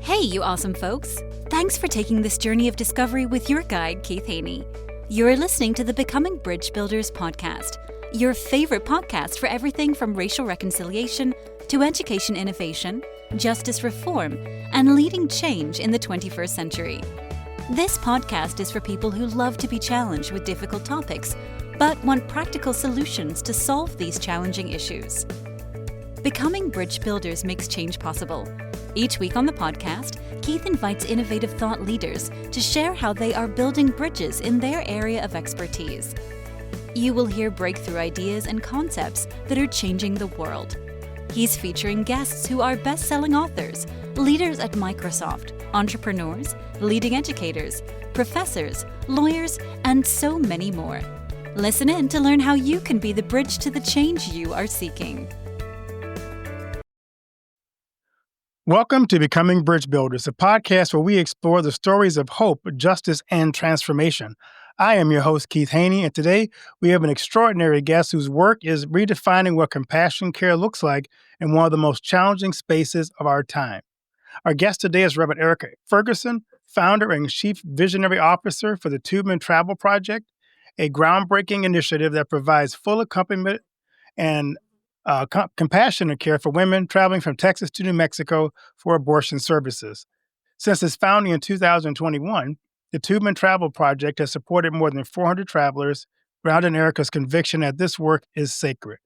Hey, you awesome folks! Thanks for taking this journey of discovery with your guide, Keith Haney. You're listening to the Becoming Bridge Builders podcast, your favorite podcast for everything from racial reconciliation to education innovation, justice reform, and leading change in the 21st century. This podcast is for people who love to be challenged with difficult topics, but want practical solutions to solve these challenging issues. Becoming Bridge Builders makes change possible. Each week on the podcast, Keith invites innovative thought leaders to share how they are building bridges in their area of expertise. You will hear breakthrough ideas and concepts that are changing the world. He's featuring guests who are best-selling authors, leaders at Microsoft, entrepreneurs, leading educators, professors, lawyers, and so many more. Listen in to learn how you can be the bridge to the change you are seeking. Welcome to Becoming Bridge Builders, a podcast where we explore the stories of hope, justice, and transformation. I am your host, Keith Haney, and today we have an extraordinary guest whose work is redefining what compassion care looks like in one of the most challenging spaces of our time. Our guest today is Reverend Erika Ferguson, founder and chief visionary officer for the Tubman Travel Project, a groundbreaking initiative that provides full accompaniment and compassionate care for women traveling from Texas to New Mexico for abortion services. Since its founding in 2021, the Tubman Travel Project has supported more than 400 travelers, grounded in Erika's conviction that this work is sacred.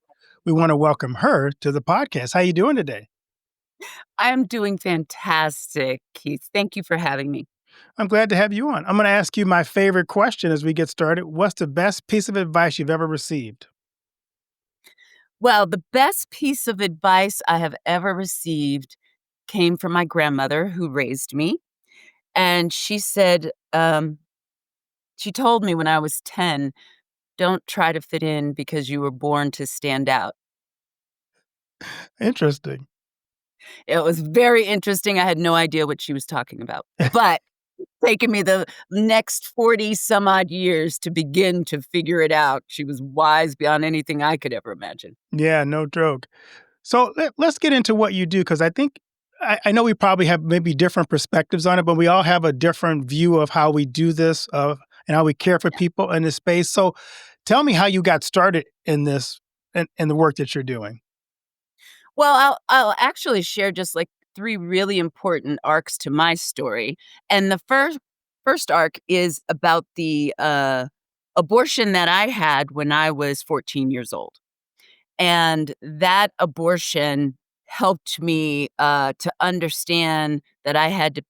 We want to welcome her to the podcast. How are you doing today? I'm doing fantastic, Keith. Thank you for having me. I'm glad to have you on. I'm going to ask you my favorite question as we get started. What's the best piece of advice you've ever received? Well, the best piece of advice I have ever received came from my grandmother who raised me. And she said, she told me when I was 10, don't try to fit in because you were born to stand out. Interesting. It was very interesting. I had no idea what she was talking about, but it's taken me the next 40 some odd years to begin to figure it out. She was wise beyond anything I could ever imagine. Yeah, no joke. So let's get into what you do, because I think, I know we probably have maybe different perspectives on it, but we all have a different view of how we do this and how we care for people in this space. So tell me how you got started in this and the work that you're doing. Well, I'll actually share just like 3 really important arcs to my story. And the first arc is about the abortion that I had when I was 14 years old. And that abortion helped me to understand that I had to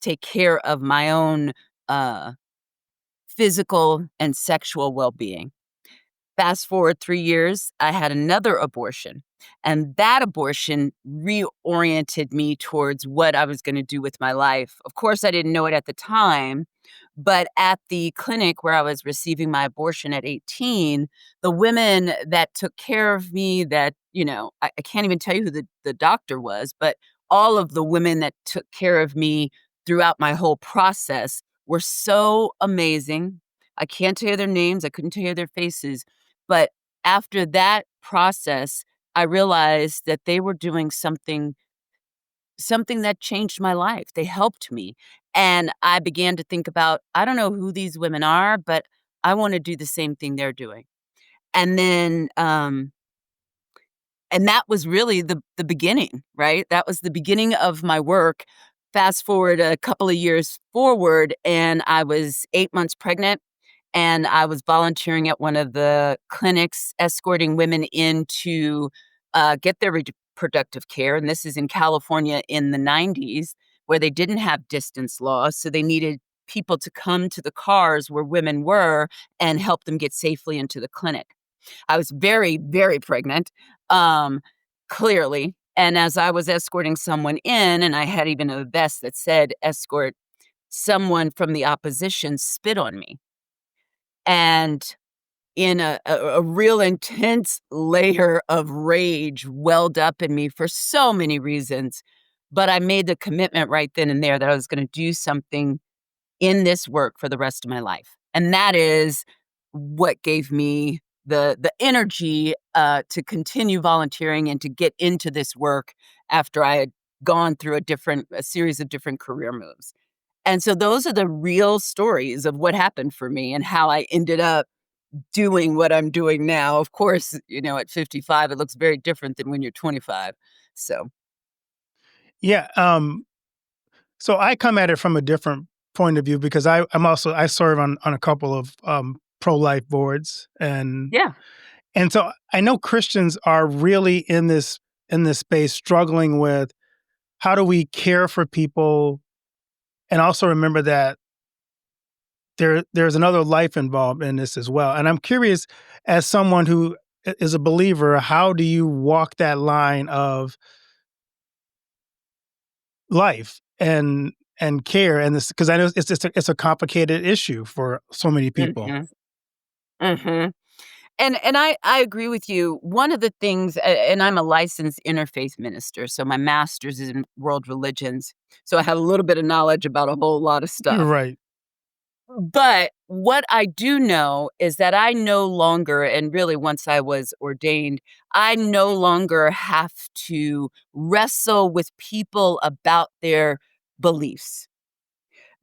take care of my own physical and sexual well-being. Fast forward 3 years, I had another abortion, and that abortion reoriented me towards what I was gonna do with my life. Of course, I didn't know it at the time, but at the clinic where I was receiving my abortion at 18, the women that took care of me that, I can't even tell you who the doctor was, but all of the women that took care of me throughout my whole process were so amazing. I can't tell you their names, I couldn't tell you their faces, but after that process, I realized that they were doing something that changed my life. They helped me. And I began to think about, I don't know who these women are, but I want to do the same thing they're doing. And then, and that was really the beginning, right? That was the beginning of my work. Fast forward a couple of years forward, and I was 8 months pregnant. And I was volunteering at one of the clinics, escorting women in to get their reproductive care. And this is in California in the 90s, where they didn't have distance laws. So they needed people to come to the cars where women were and help them get safely into the clinic. I was very, very pregnant, clearly. And as I was escorting someone in, and I had even a vest that said escort, someone from the opposition spit on me. And in a real intense layer of rage welled up in me for so many reasons. But I made the commitment right then and there that I was going to do something in this work for the rest of my life. And that is what gave me the energy to continue volunteering and to get into this work after I had gone through a series of different career moves. And so those are the real stories of what happened for me and how I ended up doing what I'm doing now. Of course, at 55, it looks very different than when you're 25. So, Yeah. So I come at it from a different point of view because I serve on a couple of pro-life boards, yeah. and so I know Christians are really in this space struggling with how do we care for people and also remember that there's another life involved in this as well. And I'm curious, as someone who is a believer, how do you walk that line of life and care, and this, because I know it's a complicated issue for so many people. Mhm. Mhm. And I agree with you. One of the things and I'm a licensed interfaith minister, so my master's is in world religions, so I have a little bit of knowledge about a whole lot of You're stuff. right. But what I do know is that I no longer, and really once I was ordained, I no longer have to wrestle with people about their beliefs.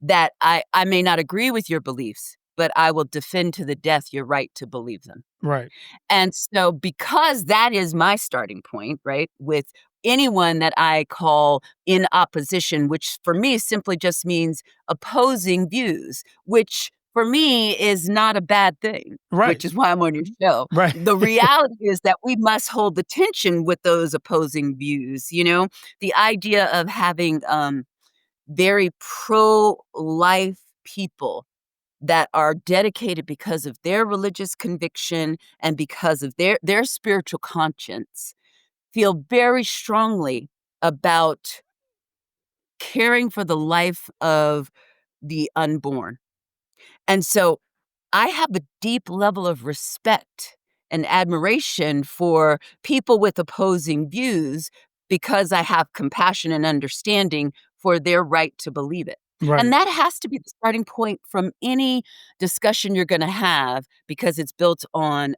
That I may not agree with your beliefs, but I will defend to the death your right to believe them. Right. And so because that is my starting point, right, with anyone that I call in opposition, which for me simply just means opposing views, which for me is not a bad thing, Right. which is why I'm on your show. Right. The reality is that we must hold the tension with those opposing views, the idea of having very pro-life people that are dedicated because of their religious conviction and because of their spiritual conscience, feel very strongly about caring for the life of the unborn. And so I have a deep level of respect and admiration for people with opposing views because I have compassion and understanding for their right to believe it. And Right. that has to be the starting point from any discussion you're going to have because it's built on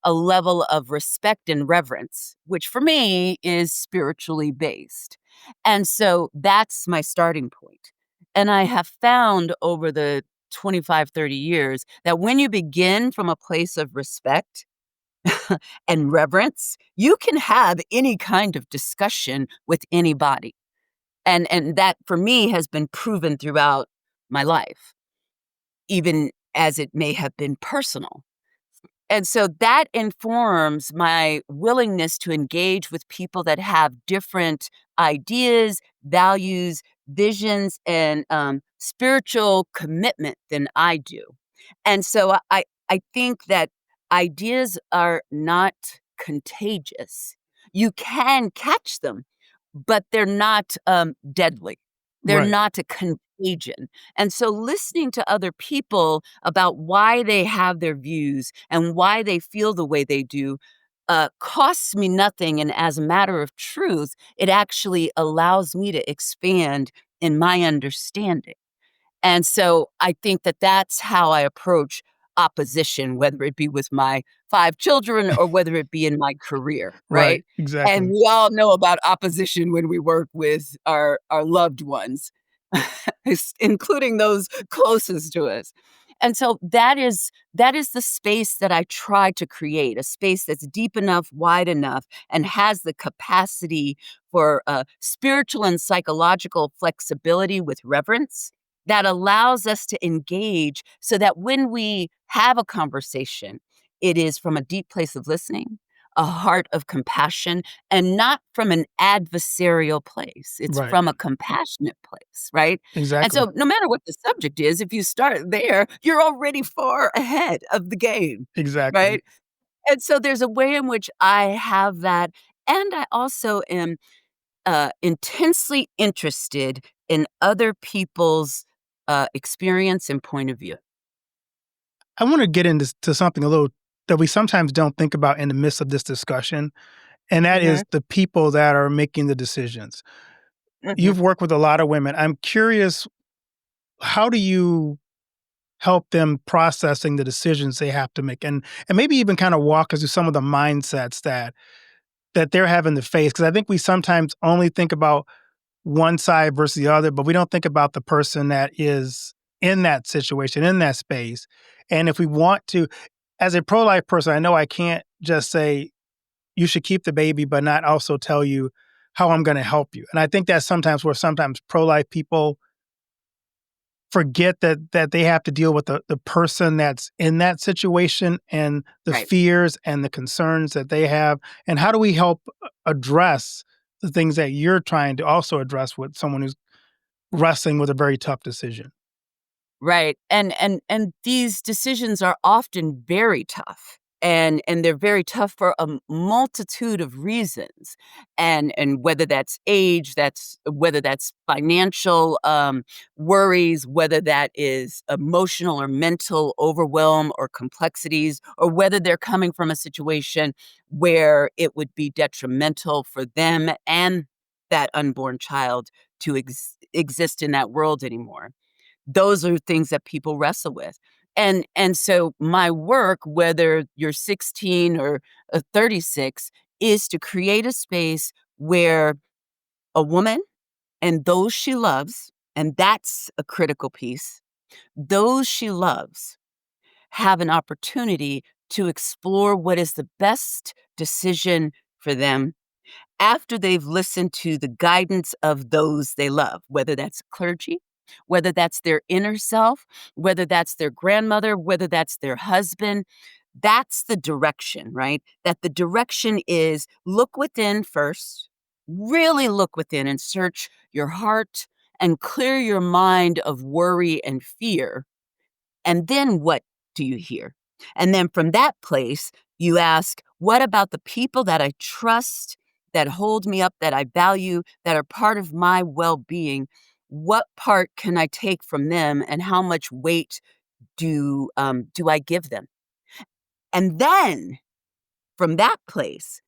a level of respect and reverence, which for me is spiritually based. And so that's my starting point. And I have found over the 25, 30 years that when you begin from a place of respect and reverence, you can have any kind of discussion with anybody. And that for me has been proven throughout my life, even as it may have been personal. And so that informs my willingness to engage with people that have different ideas, values, visions, and spiritual commitment than I do. And so I think that ideas are not contagious. You can catch them, but they're not deadly. They're Right. not a contagion. And so listening to other people about why they have their views and why they feel the way they do costs me nothing. And as a matter of truth, it actually allows me to expand in my understanding. And so I think that that's how I approach opposition, whether it be with my 5 children or whether it be in my career, right? Right. And Exactly. we all know about opposition when we work with our loved ones, including those closest to us. And so that is the space that I try to create, a space that's deep enough, wide enough, and has the capacity for spiritual and psychological flexibility with reverence that allows us to engage so that when we have a conversation, it is from a deep place of listening, a heart of compassion, and not from an adversarial place. It's Right. from a compassionate place, right? And Exactly. so, no matter what the subject is, if you start there, you're already far ahead of the game, Exactly. right? And so, there's a way in which I have that. And I also am intensely interested in other people's experience and point of view. I want to get into something a little that we sometimes don't think about in the midst of this discussion, and that is Mhm, the people that are making the decisions. mhm. You've worked with a lot of women. I'm curious, how do you help them processing the decisions they have to make, and maybe even kind of walk us through some of the mindsets that they're having to face? Because I think we sometimes only think about one side versus the other, but we don't think about the person that is in that situation, in that space. And if we want to, as a pro-life person, I know I can't just say you should keep the baby, but not also tell you how I'm going to help you. And I think that's sometimes where sometimes pro-life people forget that they have to deal with the person that's in that situation and the Right. fears and the concerns that they have. And how do we help address the things that you're trying to also address with someone who's wrestling with a very tough decision? Right. And these decisions are often very tough. And they're very tough for a multitude of reasons. And whether that's age, that's whether that's financial worries, whether that is emotional or mental overwhelm or complexities, or whether they're coming from a situation where it would be detrimental for them and that unborn child to exist in that world anymore. Those are things that people wrestle with. And so my work, whether you're 16 or 36, is to create a space where a woman and those she loves, and that's a critical piece, those she loves have an opportunity to explore what is the best decision for them after they've listened to the guidance of those they love, whether that's clergy, whether that's their inner self, whether that's their grandmother, whether that's their husband. That's the direction, right? That the direction is look within first, really look within and search your heart and clear your mind of worry and fear. And then what do you hear? And then from that place, you ask, what about the people that I trust, that hold me up, that I value, that are part of my well being? What part can I take from them, and how much weight do I give them? And then from that place,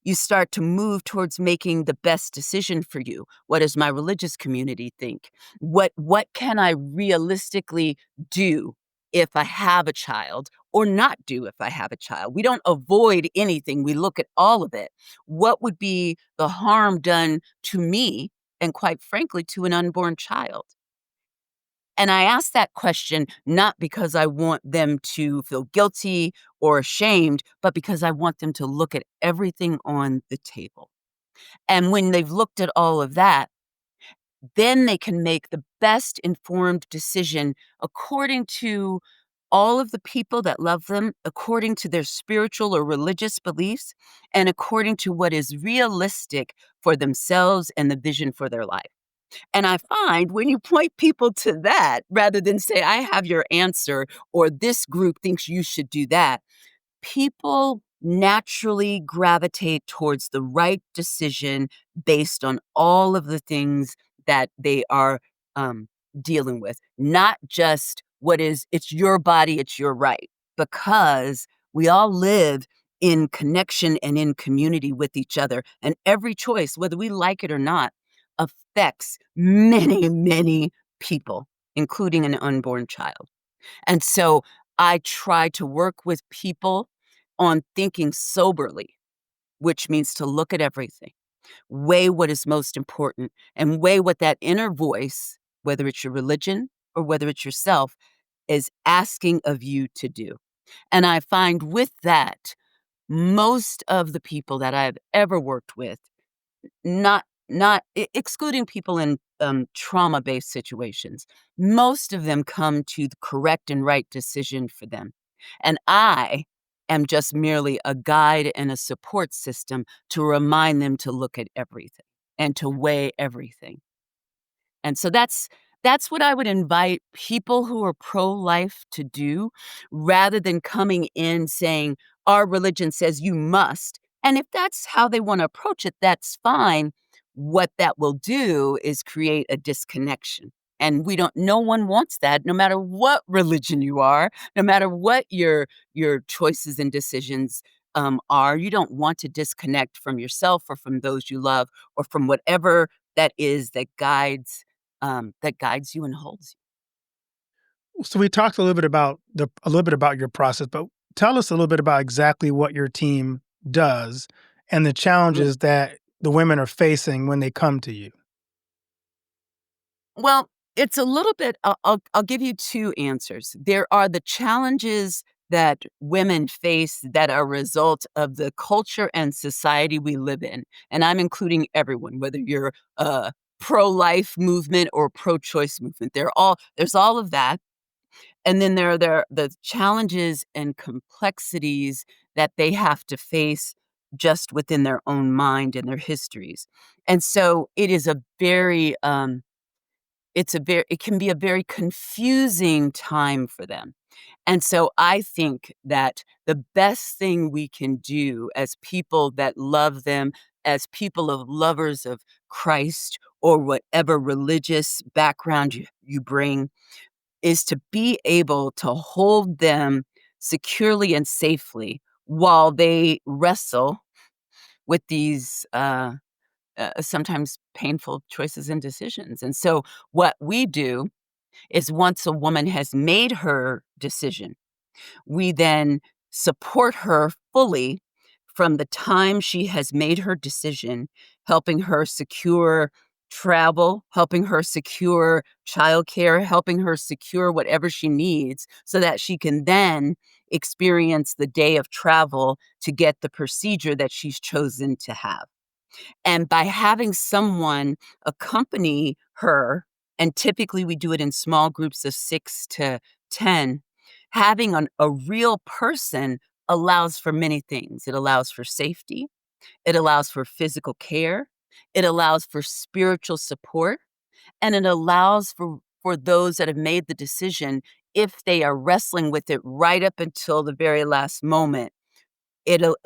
you start to move towards making the best decision for you. What does my religious community think? What can I realistically do if I have a child, or not do if I have a child? We don't avoid anything. We look at all of it. What would be the harm done to me, and quite frankly to an unborn child? And I ask that question not because I want them to feel guilty or ashamed, but because I want them to look at everything on the table. And when they've looked at all of that, then they can make the best informed decision according to all of the people that love them, according to their spiritual or religious beliefs, and according to what is realistic for themselves and the vision for their life. And I find when you point people to that, rather than say, I have your answer, or this group thinks you should do that, people naturally gravitate towards the right decision based on all of the things that they are um, dealing with, not just it's your body, it's your right, because we all live in connection and in community with each other. And every choice, whether we like it or not, affects many, many people, including an unborn child. And so I try to work with people on thinking soberly, which means to look at everything, weigh what is most important, and weigh what that inner voice, whether it's your religion or whether it's yourself, is asking of you to do. And I find with that, most of the people that I've ever worked with, excluding people in trauma-based situations, most of them come to the correct and right decision for them. And I am just merely a guide and a support system to remind them to look at everything and to weigh everything. And so that's what I would invite people who are pro-life to do, rather than coming in saying, our religion says you must. And if that's how they want to approach it, that's fine. What that will do is create a disconnection. And no one wants that, no matter what religion you are, no matter what your choices and decisions are. You don't want to disconnect from yourself or from those you love, or from whatever that is that guides you and holds So we talked a little bit about your process, but tell us a little bit about exactly what your team does and the you. challenges that the women are facing when they come to you. Well, it's a little bit I'll give you 2 answers. There are the challenges that women face that are a result of the culture and society we live in, and I'm including everyone, whether you're a pro-life movement or pro-choice movement. There's all of that, and then there are the challenges and complexities that they have to face just within their own mind and their histories. And so it is a very, it can be a very confusing time for them. And so I think that the best thing we can do as people that love them, as people of lovers of Christ or whatever religious background you bring, is to be able to hold them securely and safely while they wrestle with these sometimes painful choices and decisions. And so what we do is once a woman has made her decision, we then support her fully from the time she has made her decision, helping her secure travel, helping her secure childcare, helping her secure whatever she needs so that she can then experience the day of travel to get the procedure that she's chosen to have. And by having someone accompany her, and typically we do it in small groups of 6 to 10, having a real person allows for many things. It allows for safety, it allows for physical care, it allows for spiritual support, and it allows for those that have made the decision, if they are wrestling with it right up until the very last moment,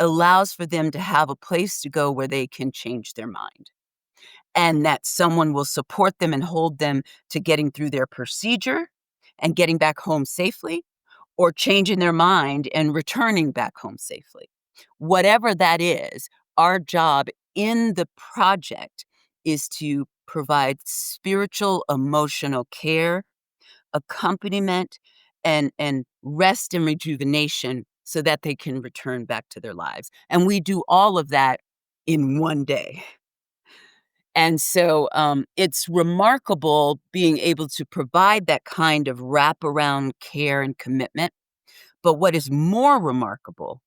allows for them to have a place to go where they can change their mind, and that someone will support them and hold them to getting through their procedure and getting back home safely, or changing their mind and returning back home safely. Whatever that is, our job in the project is to provide spiritual, emotional care, accompaniment, and rest and rejuvenation so that they can return back to their lives. And we do all of that in one day. And so it's remarkable being able to provide that kind of wraparound care and commitment. But what is more remarkable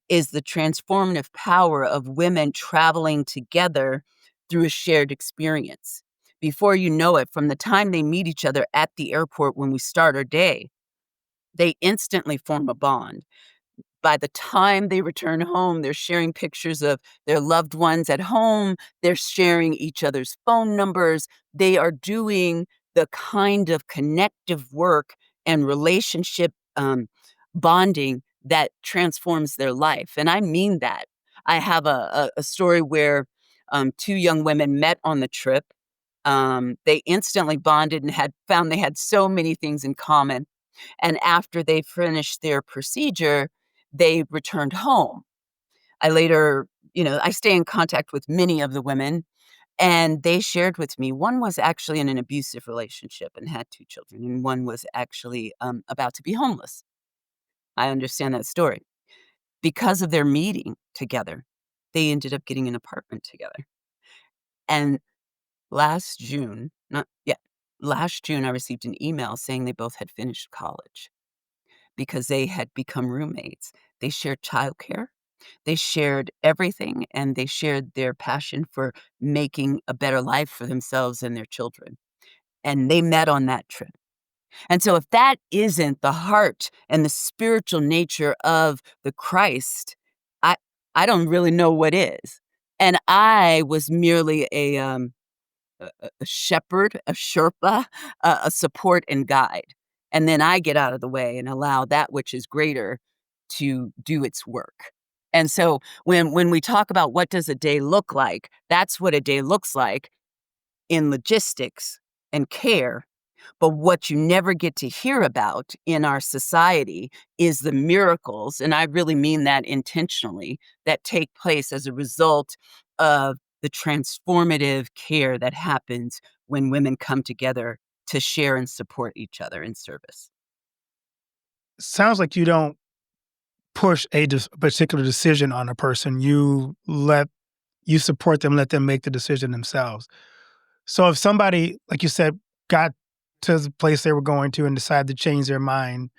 is the transformative power of women traveling together through a shared experience. Before you know it, from the time they meet each other at the airport when we start our day, they instantly form a bond. By the time they return home, they're sharing pictures of their loved ones at home. They're sharing each other's phone numbers. They are doing the kind of connective work and relationship bonding that transforms their life. And I mean that. I have a story where 2 young women met on the trip. They instantly bonded and had found they had so many things in common. And after they finished their procedure, they returned home. I later, I stay in contact with many of the women, and they shared with me one was actually in an abusive relationship and had 2 children, and one was actually about to be homeless. I understand that story. Because of their meeting together, they ended up getting an apartment together. And last June, not yeah, last June, I received an email saying they both had finished college because they had become roommates. They shared childcare. They shared everything, and they shared their passion for making a better life for themselves and their children. And they met on that trip. And so if that isn't the heart and the spiritual nature of the Christ, I I don't really know what is. And I was merely a shepherd, a Sherpa, a support and guide. And then I get out of the way and allow that which is greater to do its work. And so when we talk about what does a day look like, that's what a day looks like in logistics and care. But what you never get to hear about in our society is the miracles, and I really mean that intentionally, that take place as a result of the transformative care that happens when women come together to share and support each other in service. Sounds like you don't push a particular decision on a person. You support them, let them make the decision themselves. So if somebody, like you said, got to the place they were going to and decided to change their mind.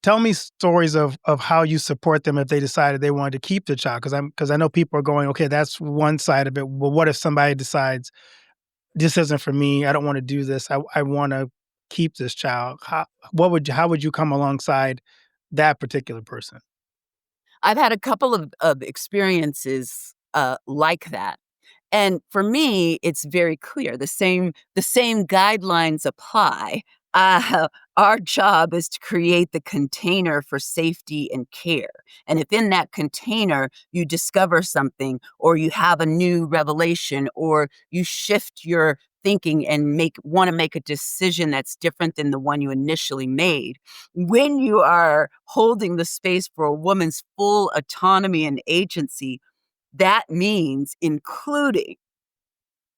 Tell me stories of how you support them if they decided they wanted to keep the child. Because I know people are going, okay, that's one side of it. Well, what if somebody decides this isn't for me? I don't want to do this. I want to keep this child. How would you come alongside that particular person? I've had a couple of experiences like that. And for me, it's very clear. The same guidelines apply. Our job is to create the container for safety and care. And if in that container you discover something, or you have a new revelation, or you shift your thinking and want to make a decision that's different than the one you initially made, when you are holding the space for a woman's full autonomy and agency, that means including,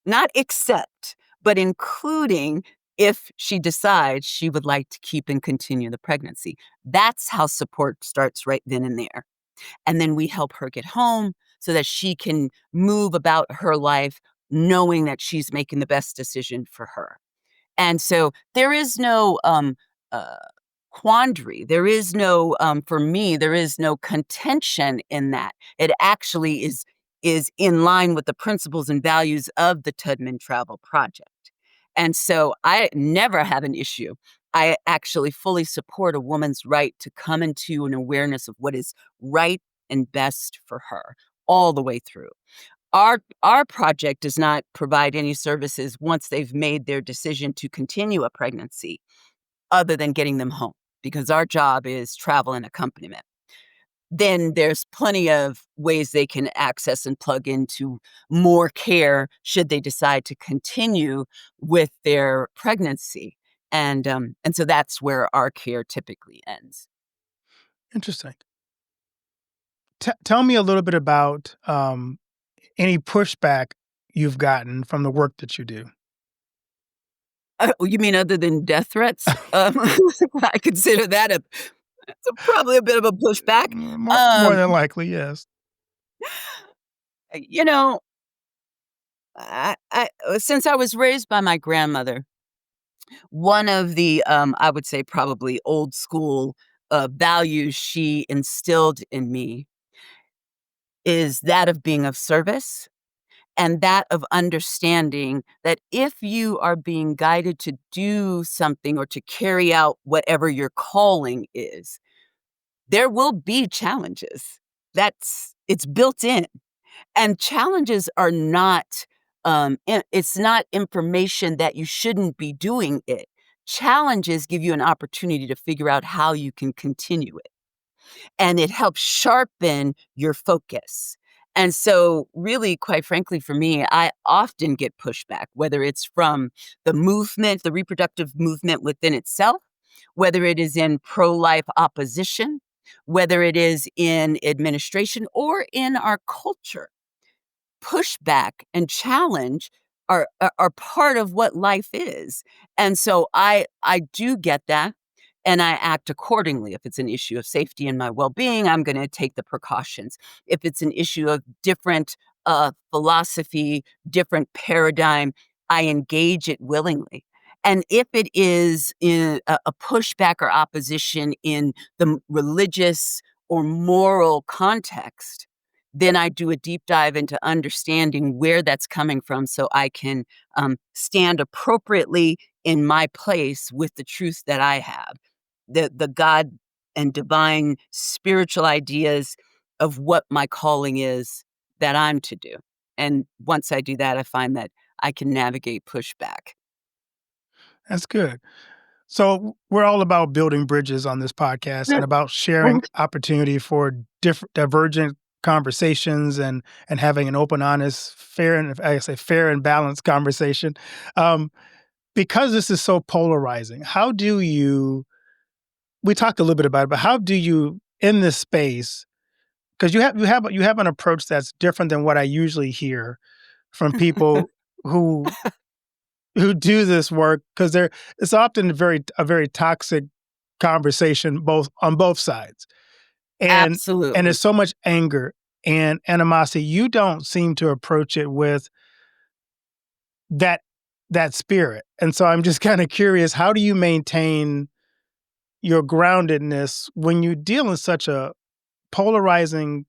not accept, but including if she decides she would like to keep and continue the pregnancy. That's how support starts right then and there. And then we help her get home so that she can move about her life knowing that she's making the best decision for her. And so there is no uh, quandary. There is no, for me, there is no contention in that. It actually is in line with the principles and values of the Tubman Travel Project. And so I never have an issue. I actually fully support a woman's right to come into an awareness of what is right and best for her all the way through. Our project does not provide any services once they've made their decision to continue a pregnancy other than getting them home, because our job is travel and accompaniment. Then there's plenty of ways they can access and plug into more care should they decide to continue with their pregnancy. And so that's where our care typically ends. Interesting. Tell me a little bit about any pushback you've gotten from the work that you do. You mean other than death threats? I consider that probably a bit of a pushback. More Um, than likely, yes. you know, I since I was raised by my grandmother, one of the, I would say probably old school, values she instilled in me is that of being of service, and that of understanding that if you are being guided to do something or to carry out whatever your calling is, there will be challenges. It's built in. And challenges are not, it's not information that you shouldn't be doing it. Challenges give you an opportunity to figure out how you can continue it, and it helps sharpen your focus. And so, really, quite frankly, for me, I often get pushback, whether it's from the movement, the reproductive movement within itself, whether it is in pro life opposition, whether it is in administration or in our culture. Pushback and challenge are part of what life is. And so I do get that, and I act accordingly. If it's an issue of safety and my well-being, I'm going to take the precautions. If it's an issue of different philosophy, different paradigm, I engage it willingly. And if it is in a pushback or opposition in the religious or moral context, then I do a deep dive into understanding where that's coming from so I can stand appropriately in my place with the truth that I have, the God and divine spiritual ideas of what my calling is that I'm to do. And once I do that, I find that I can navigate pushback. That's good. So we're all about building bridges on this podcast and about sharing opportunity for different divergent conversations and having an open, honest, fair and I say fair and balanced conversation. Um, because this is so polarizing, how do you? We talked a little bit about it, but how do you in this space? Because you have an approach that's different than what I usually hear from people who do this work because it's often a very toxic conversation on both sides. And Absolutely. there's so much anger and animosity. You don't seem to approach it with that that spirit. And so I'm just kind of curious, how do you maintain your groundedness when you deal in such a polarizing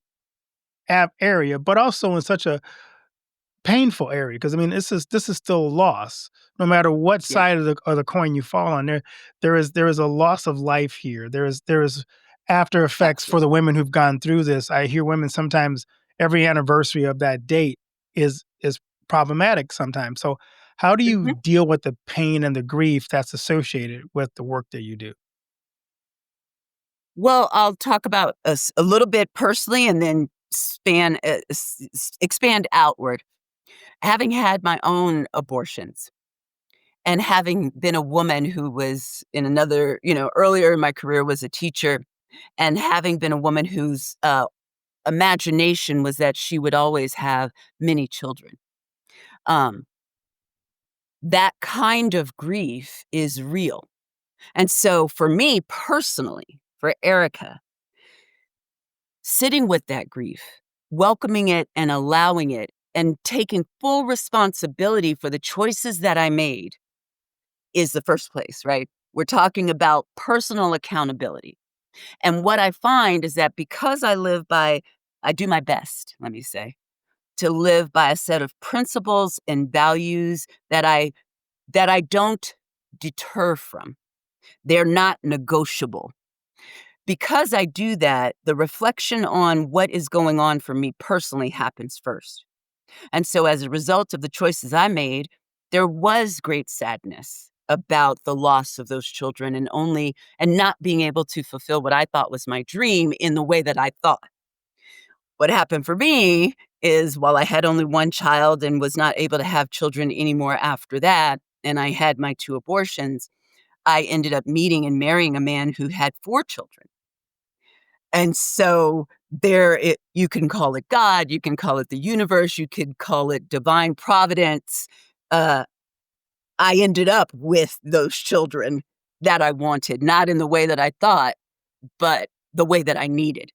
area, but also in such a painful area? Because I mean, this is still loss, no matter what Yeah. side of the coin you fall on. There is a loss of life here. There is after effects for Absolutely. the women who've gone through this. I hear women sometimes every anniversary of that date is problematic sometimes. So how do you Mhm. deal with the pain and the grief that's associated with the work that you do? Well, I'll talk about a little bit personally and then expand outward. Having had my own abortions and having been a woman who was in another, earlier in my career was a teacher, and having been a woman whose imagination was that she would always have many children. Um, that kind of grief is real. And so for me personally, for Erica, sitting with that grief, welcoming it and allowing it, and taking full responsibility for the choices that I made is the first place, right? We're talking about personal accountability. And what I find is that because I do my best, let me say, to live by a set of principles and values that I don't deter from. They're not negotiable. Because I do that, the reflection on what is going on for me personally happens first. And so as a result of the choices I made, there was great sadness about the loss of those children and not being able to fulfill what I thought was my dream in the way that I thought. What happened for me is while I had only one child and was not able to have children anymore after that, and I had my 2 abortions, I ended up meeting and marrying a man who had 4 children. And so you can call it God, you can call it the universe, you could call it divine providence. Uh, I ended up with those children that I wanted, not in the way that I thought, but the way that I needed.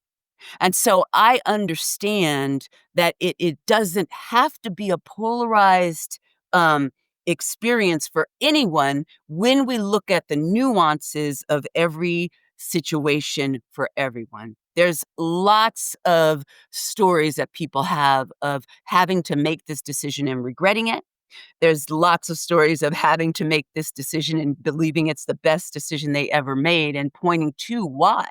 And so I understand that it doesn't have to be a polarized um, experience for anyone when we look at the nuances of every situation for everyone. There's lots of stories that people have of having to make this decision and regretting it. There's lots of stories of having to make this decision and believing it's the best decision they ever made and pointing to why.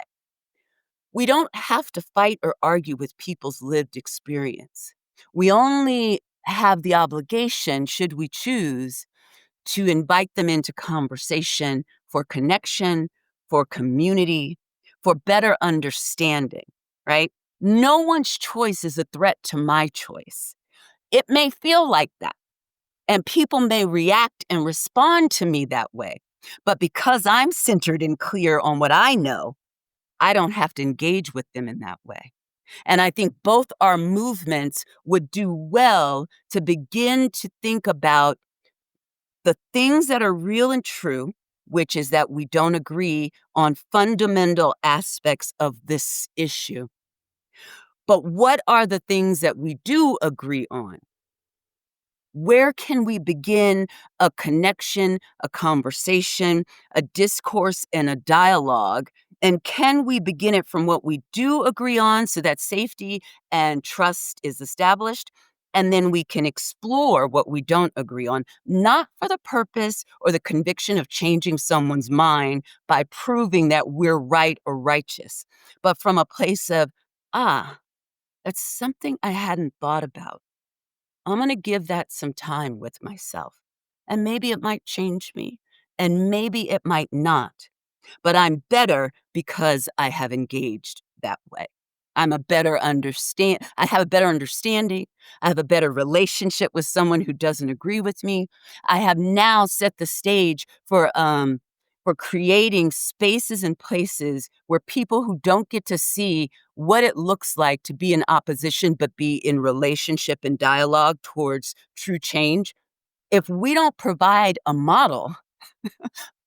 We don't have to fight or argue with people's lived experience. We only have the obligation, should we choose, to invite them into conversation for connection, for community, for better understanding, right? No one's choice is a threat to my choice. It may feel like that, and people may react and respond to me that way. But because I'm centered and clear on what I know, I don't have to engage with them in that way. And I think both our movements would do well to begin to think about the things that are real and true, which is that we don't agree on fundamental aspects of this issue. But what are the things that we do agree on? Where can we begin a connection, a conversation, a discourse, and a dialogue? And can we begin it from what we do agree on so that safety and trust is established? And then we can explore what we don't agree on, not for the purpose or the conviction of changing someone's mind by proving that we're right or righteous, but from a place of, that's something I hadn't thought about. I'm going to give that some time with myself. And maybe it might change me, and maybe it might not. But I'm better because I have engaged that way. I have a better understanding. I have a better relationship with someone who doesn't agree with me. I have now set the stage for creating spaces and places where people who don't get to see what it looks like to be in opposition but be in relationship and dialogue towards true change. If we don't provide a model,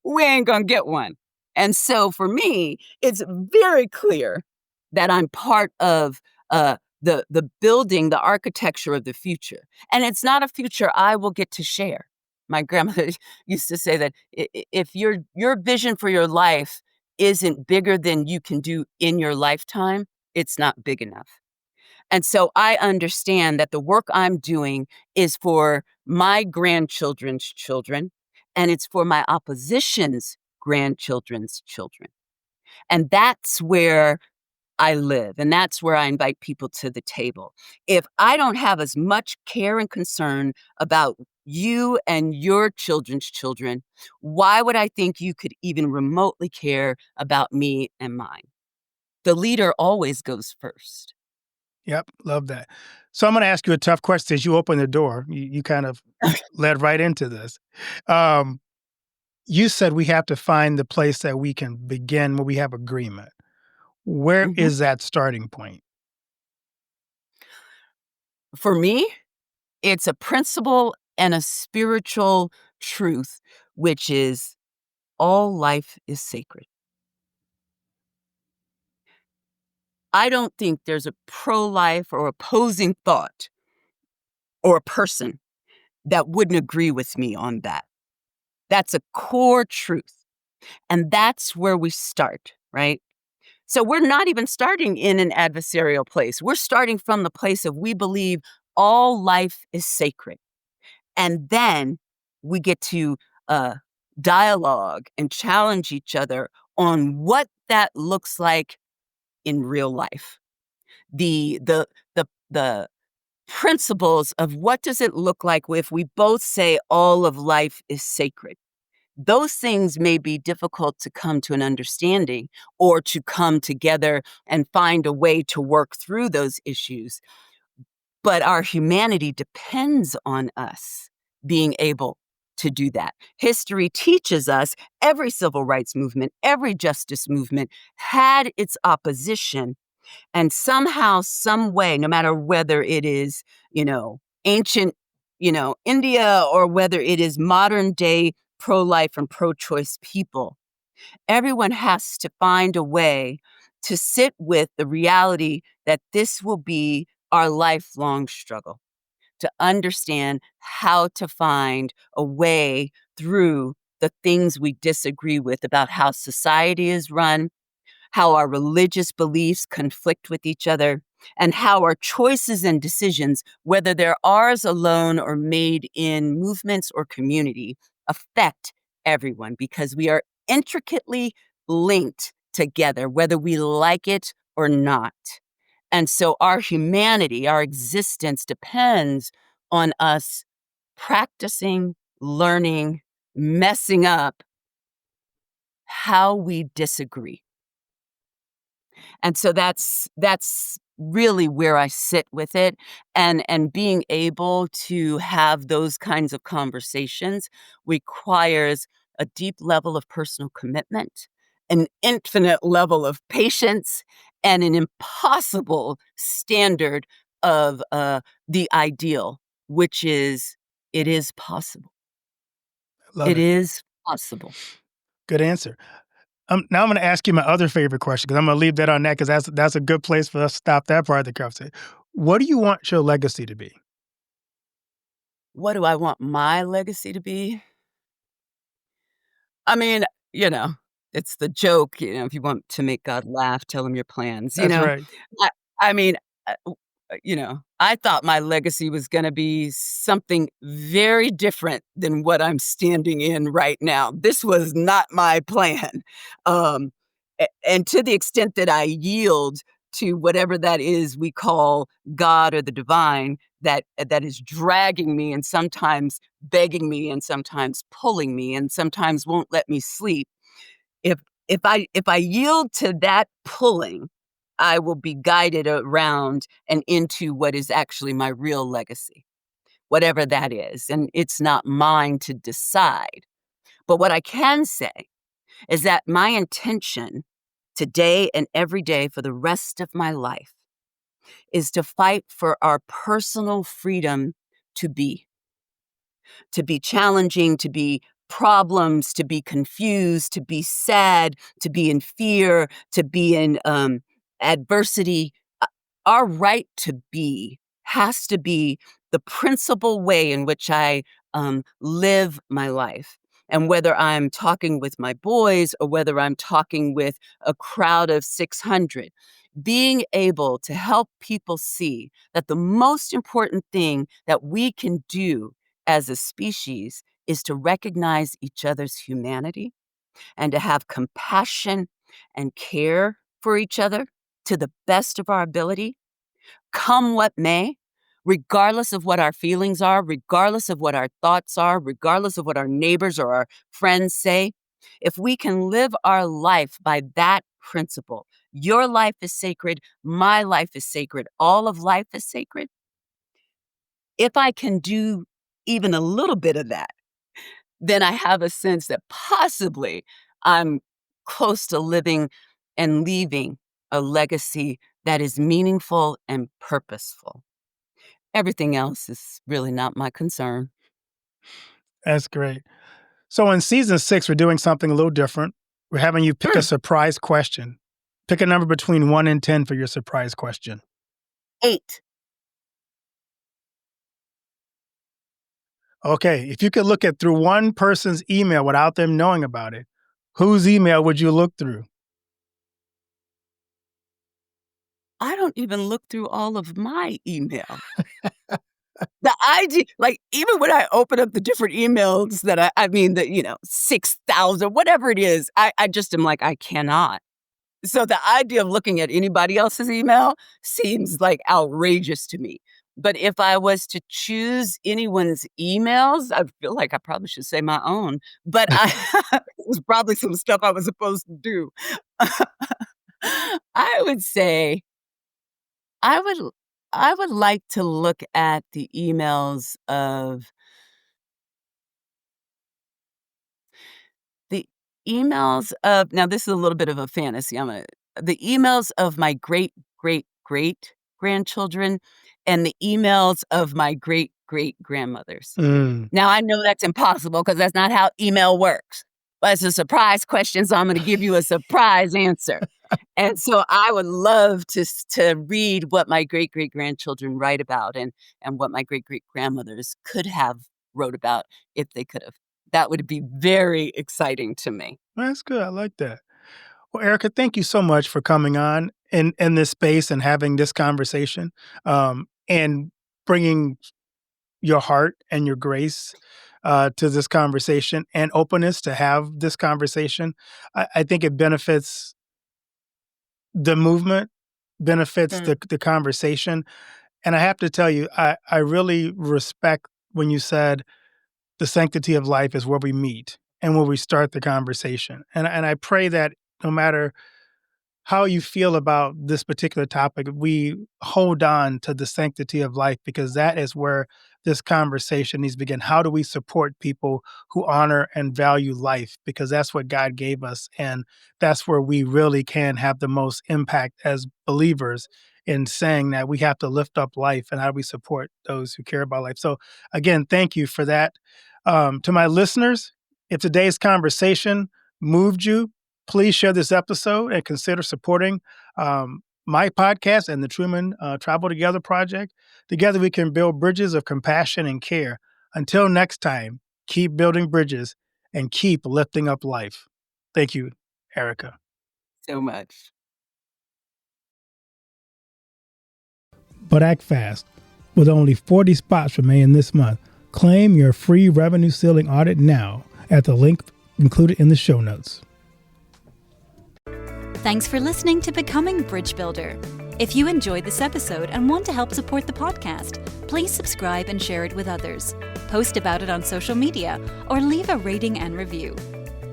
we ain't gonna get one. And so for me, it's very clear that I'm part of the building, the architecture of the future. And it's not a future I will get to share. My grandmother used to say that if your vision for your life isn't bigger than you can do in your lifetime, it's not big enough. And so I understand that the work I'm doing is for my grandchildren's children, and it's for my opposition's grandchildren's children. And that's where I live, and that's where I invite people to the table. If I don't have as much care and concern about you and your children's children, why would I think you could even remotely care about me and mine? The leader always goes first. Yep, love that. So I'm going to ask you a tough question as you open the door. You kind of led right into this. Um, you said we have to find the place that we can begin where we have agreement. Where Mhm. is that starting point? For me, it's a principle and a spiritual truth, which is all life is sacred. I don't think there's a pro-life or opposing thought or a person that wouldn't agree with me on that. That's a core truth. And that's where we start, right? So we're not even starting in an adversarial place. We're starting from the place of we believe all life is sacred. And then we get to uh, dialogue and challenge each other on what that looks like in real life. The principles of what does it look like if we both say all of life is sacred. Those things may be difficult to come to an understanding or to come together and find a way to work through those issues. But our humanity depends on us being able to do that. History teaches us every civil rights movement, every justice movement had its opposition. And somehow, some way, no matter whether it is, ancient, India or whether it is modern day pro-life and pro-choice people, everyone has to find a way to sit with the reality that this will be our lifelong struggle, to understand how to find a way through the things we disagree with about how society is run, how our religious beliefs conflict with each other, and how our choices and decisions, whether they're ours alone or made in movements or community, affect everyone because we are intricately linked together, whether we like it or not. And so our humanity, our existence depends on us practicing, learning, messing up how we disagree. And so that's really where I sit with it, and being able to have those kinds of conversations requires a deep level of personal commitment, an infinite level of patience, and an impossible standard of the ideal, which is it is possible. Love It it. is possible. Good answer. Now I'm going to ask you my other favorite question because I'm going to leave that on that because that's a good place for us to stop that part of the conversation. What do you want your legacy to be? What do I want my legacy to be? I mean, you know, it's the joke, if you want to make God laugh, tell him your plans, That's right. I I mean, I thought my legacy was gonna be something very different than what I'm standing in right now. This was not my plan. Um, and to the extent that I yield to whatever that is we call God or the divine, that is dragging me and sometimes begging me and sometimes pulling me and sometimes won't let me sleep. If if I yield to that pulling, I will be guided around and into what is actually my real legacy, whatever that is, and it's not mine to decide. But what I can say is that my intention today and every day for the rest of my life is to fight for our personal freedom to be, to be challenging, to be problems, to be confused, to be sad, to be in fear, to be in adversity. Our right to be has to be the principal way in which I live my life. And whether I'm talking with my boys or whether I'm talking with a crowd of 600, being able to help people see that the most important thing that we can do as a species is to recognize each other's humanity and to have compassion and care for each other to the best of our ability, come what may, regardless of what our feelings are, regardless of what our thoughts are, regardless of what our neighbors or our friends say. If we can live our life by that principle, your life is sacred, my life is sacred, all of life is sacred. If I can do even a little bit of that, then I have a sense that possibly I'm close to living and leaving a legacy that is meaningful and purposeful. Everything else is really not my concern. That's great. So in season 6, we're doing something a little different. We're having you pick a surprise question. Pick a number between 1 and 10 for your surprise question. 8. Okay, if you could look at through one person's email without them knowing about it, whose email would you look through? I don't even look through all of my email. The idea, like, even when I open up the different emails that I mean, 6,000, whatever it is, I just am like, I cannot. So the idea of looking at anybody else's email seems like outrageous to me. But if I was to choose anyone's emails, I feel like I probably should say my own. But it was probably some stuff I was supposed to do. I would say I would I would like to look at the emails of the now this is a little bit of a fantasy. The emails of my great great great grandchildren and the emails of my great great grandmothers. Mm, Now I know that's impossible because that's not how email works. But it's a surprise question, so I'm going to give you a surprise answer. And so I would love to read what my great great grandchildren write about and what my great great grandmothers could have wrote about if they could have. That would be very exciting to me. that's good. I like that. Well, Erika, thank you so much for coming on in this space and having this conversation, and bringing your heart and your grace to this conversation and openness to have this conversation. I think it benefits the movement, benefits Mm. the conversation. And I have to tell you, I really respect when you said the sanctity of life is where we meet and where we start the conversation. And I pray that no matter how you feel about this particular topic, we hold on to the sanctity of life because that is where this conversation needs to begin. How do we support people who honor and value life? Because that's what God gave us. And that's where we really can have the most impact as believers in saying that we have to lift up life and how do we support those who care about life. So, again, thank you for that. To my listeners, if today's conversation moved you, please share this episode and consider supporting my podcast and the Tubman Travel Together Project. Together, we can build bridges of compassion and care. Until next time, keep building bridges and keep lifting up life. Thank you, Erika. So much. But act fast. With only 40 spots remaining this month, claim your free revenue ceiling audit now at the link included in the show notes. Thanks for listening to Becoming Bridge Builder. If you enjoyed this episode and want to help support the podcast, please subscribe and share it with others. Post about it on social media or leave a rating and review.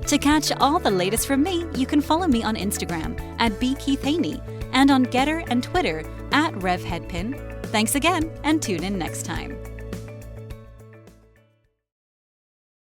To catch all the latest from me, you can follow me on Instagram at @bkeithhaney and on Getter and Twitter @RevHeadpin. Thanks again and tune in next time.